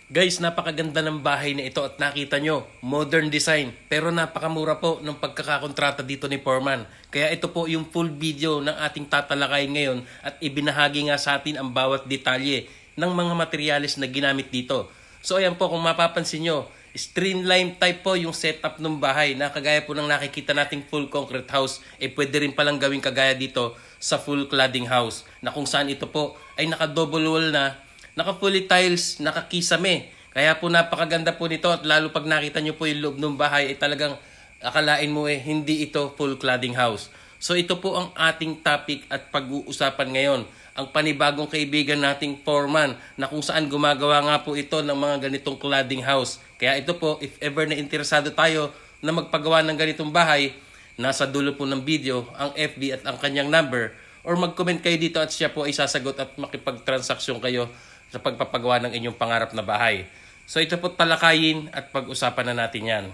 Guys, napakaganda ng bahay na ito at nakita nyo, modern design. Pero napakamura po ng pagkakakontrata dito ni Foreman. Kaya ito po yung full video ng ating tatalakayin ngayon at ibinahagi nga sa atin ang bawat detalye ng mga materyales na ginamit dito. So ayan po, kung mapapansin nyo, streamline type po yung setup ng bahay na kagaya po ng nakikita nating full concrete house. Pwede rin palang gawing kagaya dito sa full cladding house na kung saan ito po ay naka-double wall na, naka-fully tiles, naka-kisame. Kaya po napakaganda po nito at lalo pag nakita nyo po yung loob ng bahay ay talagang akalain mo hindi ito full cladding house. So ito po ang ating topic at pag-uusapan ngayon. Ang panibagong kaibigan nating Foreman na kung saan gumagawa nga po ito ng mga ganitong cladding house. Kaya ito po, if ever na interesado tayo na magpagawa ng ganitong bahay, nasa dulo po ng video ang FB at ang kanyang number or mag-comment kayo dito at siya po ay sasagot at makipagtransaksyon kayo sa pagpapagawa ng inyong pangarap na bahay. So ito po talakayin at pag-usapan na natin yan.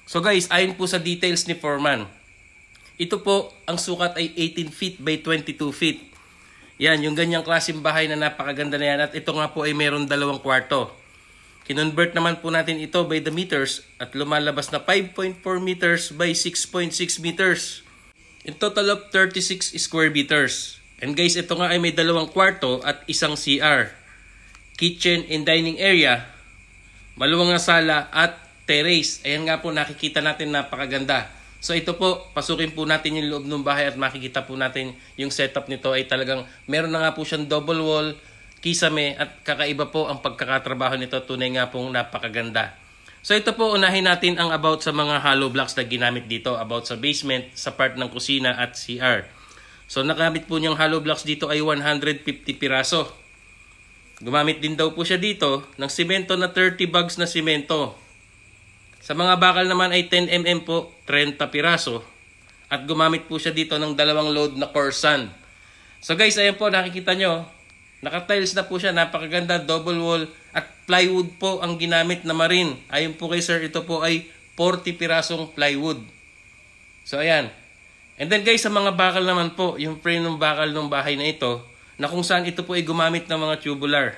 So guys, ayon po sa details ni Foreman, ito po ang sukat ay 18 feet by 22 feet. Yan, yung ganyang klaseng bahay na napakaganda na yan. At ito nga po ay meron 2 kwarto. Kinonvert naman po natin ito by the meters at lumalabas na 5.4 meters by 6.6 meters. In total of 36 square meters. And guys, ito nga ay may 2 kwarto at isang CR. Kitchen and dining area, maluwang na sala at terrace. Ayan nga po, nakikita natin napakaganda. So ito po, pasukin po natin yung loob ng bahay at makikita po natin yung setup nito ay talagang meron na nga po siyang double wall, kisame at kakaiba po ang pagkakatrabaho nito. Tunay nga pong napakaganda. So ito po, unahin natin ang about sa mga hollow blocks na ginamit dito, about sa basement, sa part ng kusina at CR. So nagamit po niyang hollow blocks dito ay 150 piraso. Gumamit din daw po siya dito ng simento na 30 bags na simento. Sa mga bakal naman ay 10 mm po, 30 piraso. At gumamit po siya dito ng 2 load na core sand. So guys, ayan po, nakikita nyo. Naka-tiles na po siya, napakaganda, double wall. At plywood po ang ginamit na marin. Ayon po kay sir, ito po ay 40 pirasong plywood. So ayan. And then guys, sa mga bakal naman po, yung frame ng bakal ng bahay na ito, na kung saan ito po ay gumamit ng mga tubular.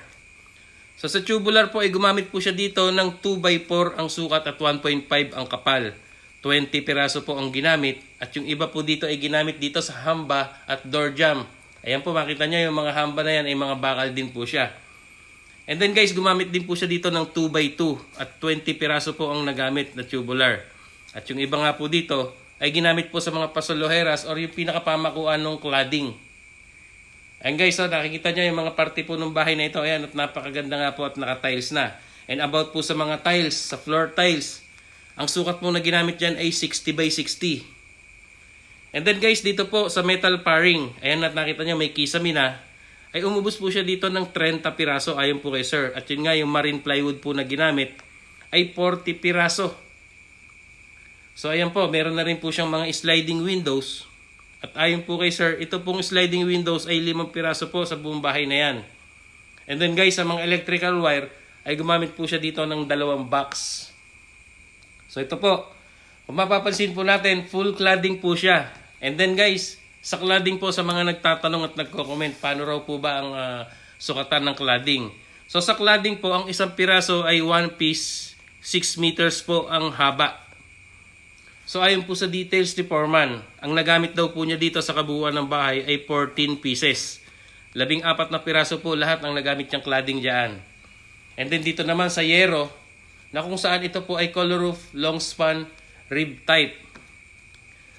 So sa tubular po ay gumamit po siya dito ng 2x4 ang sukat at 1.5 ang kapal. 20 piraso po ang ginamit at yung iba po dito ay ginamit dito sa hamba at door jamb. Ayan po, makita nyo yung mga hamba na yan ay mga bakal din po siya. And then guys, gumamit din po siya dito ng 2x2 at 20 piraso po ang nagamit na tubular. At yung iba nga po dito ay ginamit po sa mga pasoloheras or yung pinakapamakuan ng cladding. Ayan guys, nakikita nyo yung mga parte po ng bahay na ito. Ayan, at napakaganda nga po at naka-tiles na. And about po sa mga tiles, sa floor tiles, ang sukat po na ginamit dyan ay 60 by 60. And then guys, dito po sa metal paring, ayan at nakita nyo may kisame na, ay umubos po siya dito ng 30 piraso ayon po kay sir. At yun nga yung marine plywood po na ginamit ay 40 piraso. So ayan po, meron na rin po siyang mga sliding windows. At ayon po kay sir, ito pong sliding windows ay 5 piraso po sa buong bahay na yan. And then guys, sa mga electrical wire, ay gumamit po siya dito ng 2 box. So ito po, kung mapapansin po natin, full cladding po siya. And then guys, sa cladding po sa mga nagtatanong at nagko-comment, paano raw po ba ang sukatan ng cladding? So sa cladding po, ang isang piraso ay 1 piece, 6 meters po ang haba. So ayon po sa details ni Foreman, ang nagamit daw po niya dito sa kabuuan ng bahay ay 14 pieces. 14 na piraso po lahat ang nagamit niyang cladding diyan. And then dito naman sa yero, na kung saan ito po ay color roof, long span, rib type.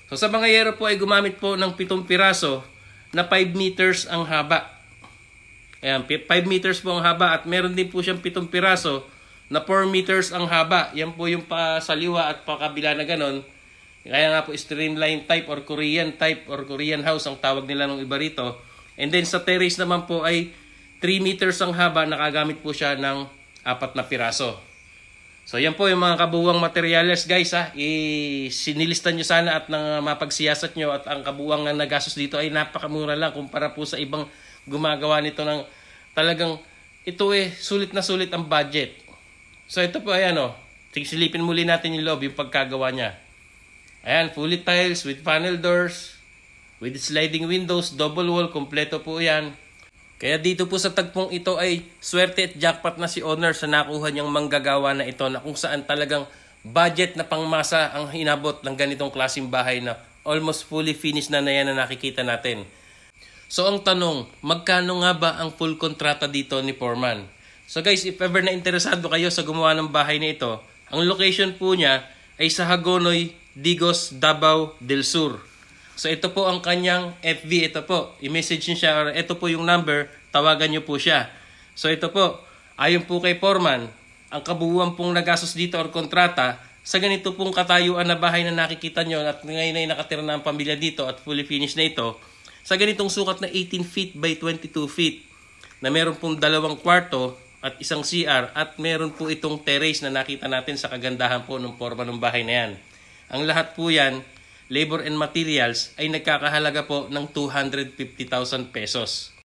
So sa mga yero po ay gumamit po ng 7 piraso na 5 meters ang haba. Ayan, 5 meters po ang haba at meron din po siyang 7 piraso na 4 meters ang haba. Yan po yung pasaliwa at pakabila na ganon. Kaya nga po streamline type or Korean house ang tawag nila ng iba rito. And then sa terrace naman po ay 3 meters ang haba, nakagamit po siya ng 4 na piraso. So yan po yung mga kabuuang materyales guys ha. Sinilista nyo sana at nang mapagsiyasat nyo at ang kabuuang na nagastos dito ay napakamura lang kumpara po sa ibang gumagawa nito ng talagang ito sulit na sulit ang budget. So ito po ayan silipin muli natin yung loob, yung pagkagawa niya. Ayan, fully tiles with panel doors, with sliding windows, double wall, kompleto po yan. Kaya dito po sa tagpong ito ay swerte at jackpot na si owner sa nakuha niyang manggagawa na ito na kung saan talagang budget na pangmasa ang hinabot ng ganitong klaseng bahay na almost fully finished na yan na nakikita natin. So ang tanong, magkano nga ba ang full kontrata dito ni Foreman? So guys, if ever na interesado kayo sa gumawa ng bahay na ito, ang location po niya ay sa Hagonoy, Digos, Davao del Sur. So ito po ang kanyang FB, ito po. I-message niyo siya or ito po yung number, tawagan niyo po siya. So ito po, ayon po kay Foreman, ang kabuuan pong nagastos dito or kontrata sa ganito pong katayuan na bahay na nakikita nyo at ngayon ay nakatira na ang pamilya dito at fully finished na ito, sa ganitong sukat na 18 feet by 22 feet na meron pong 2 kwarto at isang CR at meron po itong terrace na nakita natin sa kagandahan po ng Foreman ng bahay na yan. Ang lahat po yan, labor and materials, ay nagkakahalaga po ng 250,000 pesos.